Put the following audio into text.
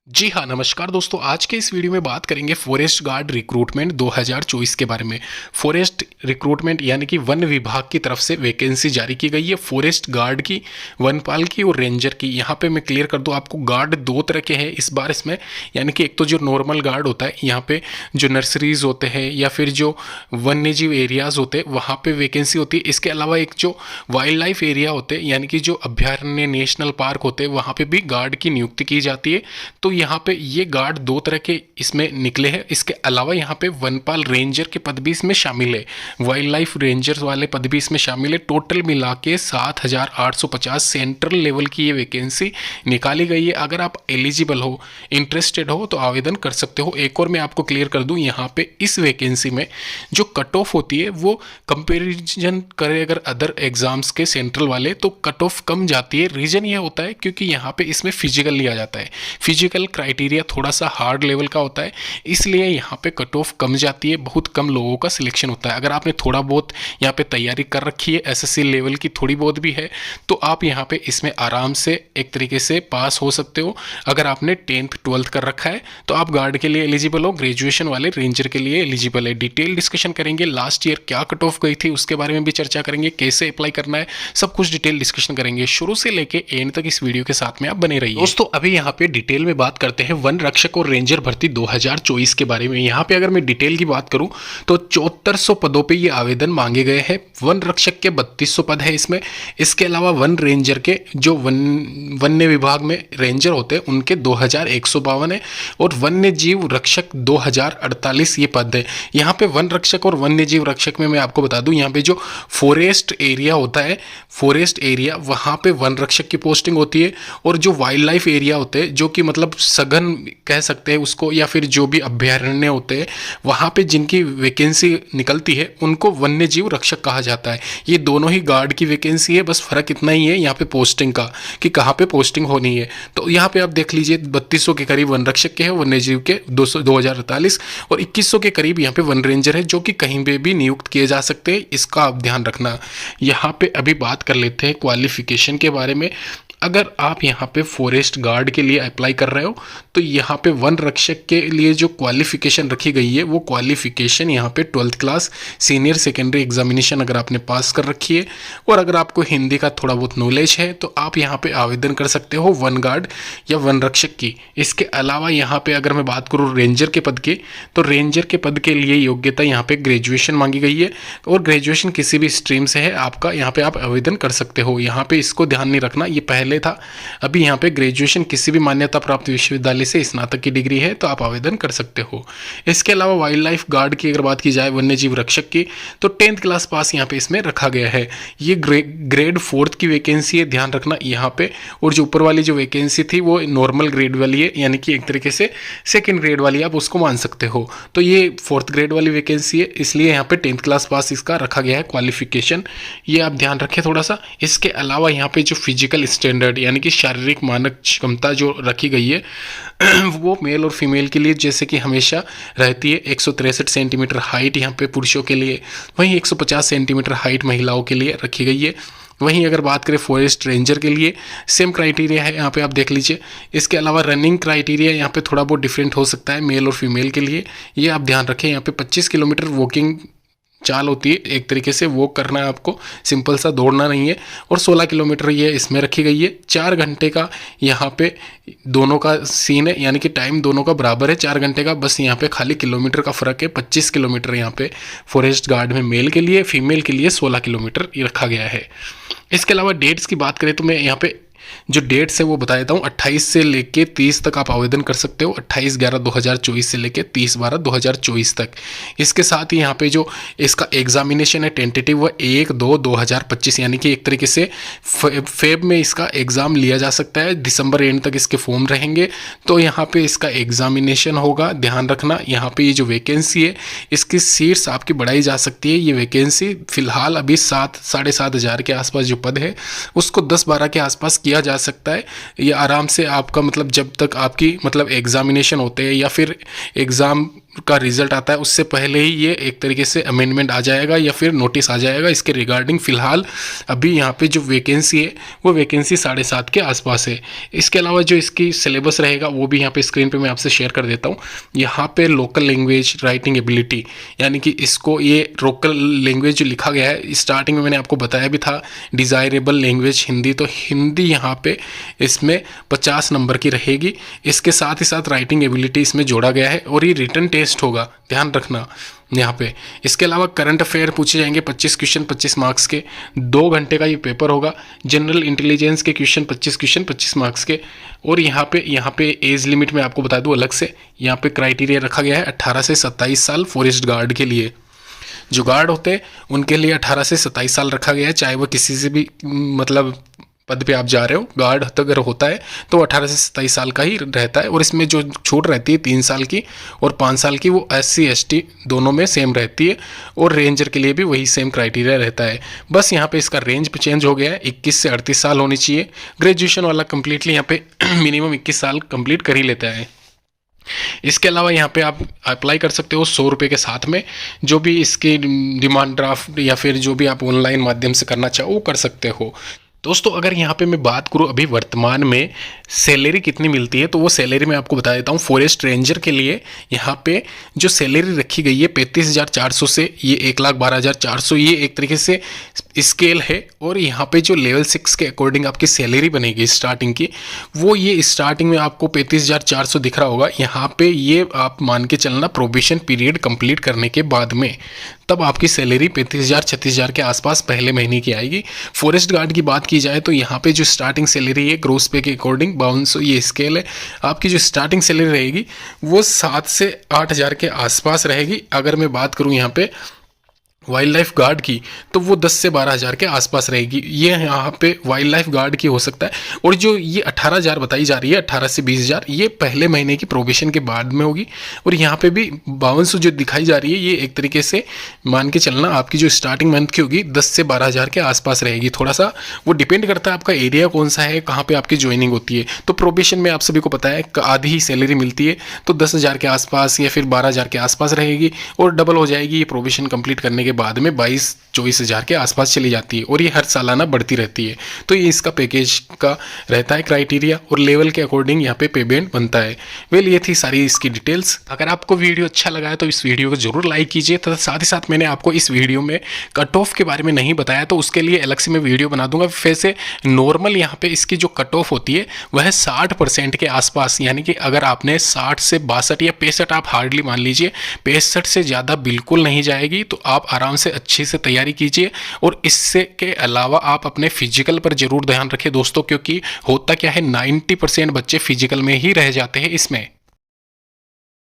जी हाँ, नमस्कार दोस्तों। आज के इस वीडियो में बात करेंगे फॉरेस्ट गार्ड रिक्रूटमेंट 2024 के बारे में। फॉरेस्ट रिक्रूटमेंट यानी कि वन विभाग की तरफ से वैकेंसी जारी की गई है फॉरेस्ट गार्ड की, वनपाल की और रेंजर की। यहाँ पे मैं क्लियर कर दूँ आपको, गार्ड दो तरह के हैं इस बार इसमें। यानी कि एक तो जो नॉर्मल गार्ड होता है, यहाँ पे जो नर्सरीज होते हैं या फिर जो वन्यजीव एरियाज होते हैं वहाँ पे वैकेंसी होती है। इसके अलावा एक जो वाइल्ड लाइफ एरिया होते हैं यानी कि जो अभ्यारण्य नेशनल पार्क होते हैं वहाँ पे भी गार्ड की नियुक्ति की जाती है। तो यहाँ पे ये गार्ड दो तरह के इसमें निकले हैं। इसके अलावा यहाँ पे वनपाल रेंजर के पद भी इसमें शामिल है, वाइल्ड लाइफ रेंजर वाले पद भी इसमें शामिल है। टोटल मिला के 7,850 सेंट्रल लेवल की ये वैकेंसी निकाली गई है। अगर आप एलिजिबल हो, इंटरेस्टेड हो तो आवेदन कर सकते हो। एक और मैं आपको क्लियर कर दूं, यहाँ पे इस वैकेंसी में जो कट ऑफ होती है वो कंपेरिजन करें अगर अदर एग्जाम्स के सेंट्रल वाले तो कट ऑफ कम जाती है। रीजन ये होता है क्योंकि यहाँ पे इसमें फिजिकल लिया जाता है। फिजिकल क्राइटेरिया थोड़ा सा हार्ड लेवल का होता है, इसलिए यहाँ पे कट ऑफ कम जाती है। बहुत कम लोगों का सिलेक्शन होता है। अगर आपने थोड़ा बहुत यहाँ पे तैयारी कर रखी है, एसएससी लेवल की थोड़ी बहुत भी है, तो आप यहाँ पे इसमें आराम से एक तरीके से पास हो सकते हो। अगर आपने 10th 12th कर रखा है तो आप गार्ड के लिए एलिजिबल हो, ग्रेजुएशन वाले रेंजर के लिए एलिजिबल है। डिटेल डिस्कशन करेंगे, लास्ट ईयर क्या कट ऑफ गई थी उसके बारे में भी चर्चा करेंगे, कैसे अप्लाई करना है, सब कुछ डिटेल डिस्कशन करेंगे। शुरू से लेके एंड तक इस वीडियो के साथ में आप बने रहिए। दोस्तों अभी यहाँ पे डिटेल में बात करते हैं वन रक्षक और रेंजर भर्ती 2024 के बारे में। यहाँ पे अगर मैं डिटेल की बात करूं तो 7400 पदों पे ये आवेदन मांगे गए हैं। वन रक्षक के 3200 पद है इसमें। इसके अलावा वन रेंजर के जो वन्य विभाग में रेंजर होते हैं उनके 2152 है और वन्य जीव रक्षक 2048 ये पद है। यहाँ पे वन रक्षक और वन्य जीव रक्षक में मैं आपको बता दूं, यहाँ पे जो फॉरेस्ट एरिया होता है, फॉरेस्ट एरिया वहाँ पे वन रक्षक की पोस्टिंग होती है। और जो वाइल्ड लाइफ एरिया होते हैं जो कि मतलब सघन कह सकते हैं उसको, या फिर जो भी अभ्यारण्य होते हैं वहाँ पे जिनकी वैकेंसी निकलती है उनको वन्य जीव रक्षक कहा जाता है। ये दोनों ही गार्ड की वैकेंसी है, बस फर्क इतना ही है यहाँ पे पोस्टिंग का कि कहाँ पे पोस्टिंग होनी है। तो यहाँ पे आप देख लीजिए 3200 के करीब वन रक्षक के हैं, वन्य जीव के 2048 और 2100 के करीब यहाँ पे वन रेंजर है जो कि कहीं पे भी नियुक्त किए जा सकते हैं। इसका आप ध्यान रखना। यहाँ पे अभी बात कर लेते हैं क्वालिफिकेशन के बारे में। अगर आप यहाँ पे फॉरेस्ट गार्ड के लिए अप्लाई कर रहे हो तो यहाँ पे वन रक्षक के लिए जो क्वालिफिकेशन रखी गई है वो क्वालिफिकेशन यहाँ पे 12th class senior secondary examination अगर आपने पास कर रखी है और अगर आपको हिंदी का थोड़ा बहुत नॉलेज है तो आप यहाँ पे आवेदन कर सकते हो वन गार्ड या वन रक्षक की। इसके अलावा यहाँ पे अगर मैं बात करूँ रेंजर के पद की, तो रेंजर के पद के लिए योग्यता यहाँ पे ग्रेजुएशन मांगी गई है और ग्रेजुएशन किसी भी स्ट्रीम से है आपका, यहाँ पे आप आवेदन कर सकते हो। यहाँ पे इसको ध्यान नहीं रखना, ये पहले था। अभी यहाँ पे ग्रेजुएशन किसी भी मान्यता प्राप्त विश्वविद्यालय से स्नातक की डिग्री है तो आप आवेदन कर सकते हो। इसके अलावा वाइल्ड लाइफ गार्ड की अगर बात की जाए, वन्य जीव रक्षक की, तो 10th क्लास पास यहाँ पे इसमें रखा गया है। ये ग्रेड 4th की वैकेंसी है, ध्यान रखना यहाँ पे। और जो ऊपर वाली जो वैकेंसी थी वो नॉर्मल ग्रेड वाली है, यानी कि एक तरीके से सेकेंड ग्रेड वाली आप उसको मान सकते हो। तो ये 4th ग्रेड वाली वैकेंसी है, इसलिए यहाँ पे 10th क्लास पास इसका रखा गया है क्वालिफिकेशन। ये आप ध्यान रखें थोड़ा सा। इसके अलावा यहाँ पे जो फिजिकल स्टैंडर्ड यानी कि शारीरिक मानक क्षमता जो रखी गई है वो मेल और फीमेल के लिए जैसे कि हमेशा रहती है। 163 सेंटीमीटर हाइट यहाँ पे पुरुषों के लिए, वहीं 150 सेंटीमीटर हाइट महिलाओं के लिए रखी गई है। वहीं अगर बात करें फॉरेस्ट रेंजर के लिए सेम क्राइटेरिया है, यहाँ पे आप देख लीजिए। इसके अलावा रनिंग क्राइटेरिया यहाँ पे थोड़ा बहुत डिफरेंट हो सकता है मेल और फीमेल के लिए, ये आप ध्यान रखें। यहाँ पे 25 किलोमीटर वॉकिंग चाल होती है, एक तरीके से वॉक करना है आपको, सिंपल सा दौड़ना नहीं है। और 16 किलोमीटर ये इसमें रखी गई है। 4 घंटे का यहाँ पे दोनों का सीन है, यानी कि टाइम दोनों का बराबर है 4 घंटे का, बस यहाँ पे खाली किलोमीटर का फ़र्क है। 25 किलोमीटर यहाँ पे फॉरेस्ट गार्ड में मेल के लिए, फीमेल के लिए 16 किलोमीटर ये रखा गया है। इसके अलावा डेट्स की बात करें तो मैं यहाँ पे जो डेट्स है वो बता देता हूँ। 28 से लेके 30 तक आप आवेदन कर सकते हो, 28/11/2024 से लेके 30/12/2024 तक। इसके साथ ही यहाँ पे जो इसका एग्जामिनेशन है टेंटेटिव वो 1/2/2025, यानी कि एक तरीके से फेब में इसका एग्ज़ाम लिया जा सकता है। दिसंबर एंड तक इसके फॉर्म रहेंगे, तो यहाँ पे इसका एग्जामिनेशन होगा। ध्यान रखना यहाँ पे ये जो वैकेंसी है इसकी सीट्स आपकी बढ़ाई जा सकती है। ये वैकेंसी फिलहाल अभी 7-7.5 हज़ार के आसपास जो पद है उसको 10-12 के आसपास किया जा सकता है। ये आराम से आपका मतलब जब तक आपकी मतलब एग्जामिनेशन होते हैं या फिर एग्ज़ाम का रिजल्ट आता है उससे पहले ही ये एक तरीके से अमेंडमेंट आ जाएगा या फिर नोटिस आ जाएगा इसके रिगार्डिंग। फ़िलहाल अभी यहाँ पे जो वैकेंसी है वो वैकेंसी 7.5 के आसपास है। इसके अलावा जो इसकी सिलेबस रहेगा वो भी यहाँ पे स्क्रीन पे मैं आपसे शेयर कर देता हूँ। यहाँ पे लोकल लैंग्वेज राइटिंग एबिलिटी, यानी कि इसको ये लोकल लैंग्वेज जो लिखा गया है, स्टार्टिंग में मैंने आपको बताया भी था डिज़ायरेबल लैंग्वेज हिंदी, तो हिंदी यहाँ पे इसमें 50 नंबर की रहेगी। इसके साथ ही साथ राइटिंग एबिलिटी इसमें जोड़ा गया है और ये रिटन टेस्ट होगा, ध्यान रखना यहाँ पे। इसके अलावा करंट अफेयर पूछे जाएंगे 25 क्वेश्चन 25 मार्क्स के, 2 घंटे का ये पेपर होगा। जनरल इंटेलिजेंस के क्वेश्चन 25 क्वेश्चन 25 मार्क्स के। और यहाँ पे एज लिमिट में आपको बता दूँ अलग से, यहाँ पे क्राइटेरिया रखा गया है 18 से 27 साल फॉरेस्ट गार्ड के लिए। जो गार्ड होते हैं उनके लिए 18 से 27 साल रखा गया है, चाहे वो किसी से भी मतलब पद पे आप जा रहे हो। गार्ड अगर होता है तो 18 से 27 साल का ही रहता है। और इसमें जो छूट रहती है 3 साल की और 5 साल की, वो SC ST दोनों में सेम रहती है। और रेंजर के लिए भी वही सेम क्राइटेरिया रहता है। बस यहाँ पे इसका रेंज चेंज हो गया है, 21 से 38 साल होनी चाहिए। ग्रेजुएशन वाला कम्प्लीटली यहाँ पे मिनिमम 21 साल कंप्लीट कर ही लेता है। इसके अलावा यहाँ पे आप अप्लाई कर सकते हो 100 रुपये के साथ में, जो भी इसकी डिमांड ड्राफ्ट या फिर जो भी आप ऑनलाइन माध्यम से करना चाहो वो कर सकते हो। दोस्तों अगर यहाँ पे मैं बात करूँ अभी वर्तमान में सैलरी कितनी मिलती है, तो वो सैलरी मैं आपको बता देता हूँ। फॉरेस्ट रेंजर के लिए यहाँ पे जो सैलरी रखी गई है 35,400 से ये 1,12,400, ये एक तरीके से स्केल है। और यहाँ पे जो लेवल 6 के अकॉर्डिंग आपकी सैलरी बनेगी स्टार्टिंग की, वो ये स्टार्टिंग में आपको 35,400 दिख रहा होगा। यहाँ पे ये आप मान के चलना प्रोबेशन पीरियड कंप्लीट करने के बाद में तब आपकी सैलरी 35,000 36,000 के आसपास पहले महीने की आएगी। फॉरेस्ट गार्ड की बात की जाए तो यहाँ पे जो स्टार्टिंग सैलरी है ग्रोस पे के अकॉर्डिंग 5200 ये स्केल है, आपकी जो स्टार्टिंग सैलरी रहेगी वो 7 से 8,000 के आसपास रहेगी। अगर मैं बात करूँ यहाँ पे वाइल्ड लाइफ गार्ड की, तो वो 10 से 12,000 के आसपास रहेगी। ये यहाँ पे वाइल्ड लाइफ गार्ड की हो सकता है। और जो ये 18,000 बताई जा रही है, 18 से 20,000, ये पहले महीने की प्रोबेशन के बाद में होगी। और यहाँ पे भी 5200 जो दिखाई जा रही है, ये एक तरीके से मान के चलना आपकी जो स्टार्टिंग मंथ की होगी 10 से 12,000 के आसपास रहेगी। थोड़ा सा वो डिपेंड करता है आपका एरिया कौन सा है, कहाँ पर आपकी ज्वाइनिंग होती है। तो प्रोबेशन में आप सभी को पता है आधी ही सैलरी मिलती है, तो 10,000 के आसपास या फिर 12,000 के आसपास रहेगी। और डबल हो जाएगी ये प्रोबेशन कंप्लीट करने के बाद में 22-24,000 के आसपास चली जाती है। और ये हर सालाना बढ़ती रहती है। तो ये इसका पैकेज का रहता है क्राइटेरिया और लेवल के अकॉर्डिंग यहाँ पे पेमेंट बनता है। वेल ये थी सारी इसकी डिटेल्स। अगर आपको वीडियो अच्छा लगा है तो इस वीडियो को जरूर लाइक कीजिए। तथा साथ ही साथ मैंने आपको इस वीडियो में कट ऑफ के बारे में नहीं बताया, तो उसके लिए अलग से मैं वीडियो बना दूंगा। वैसे नॉर्मल यहाँ पे इसकी जो कट ऑफ होती है वह 60% के आसपास, यानी कि अगर आपने 60 से 62 या 65 आप हार्डली मान लीजिए, 65 से ज़्यादा बिल्कुल नहीं जाएगी। तो आप आराम से अच्छे से तैयारी कीजिए। और इससे के अलावा आप अपने फिजिकल पर जरूर ध्यान रखें दोस्तों, क्योंकि होता क्या है 90% बच्चे फिजिकल में ही रह जाते हैं इसमें।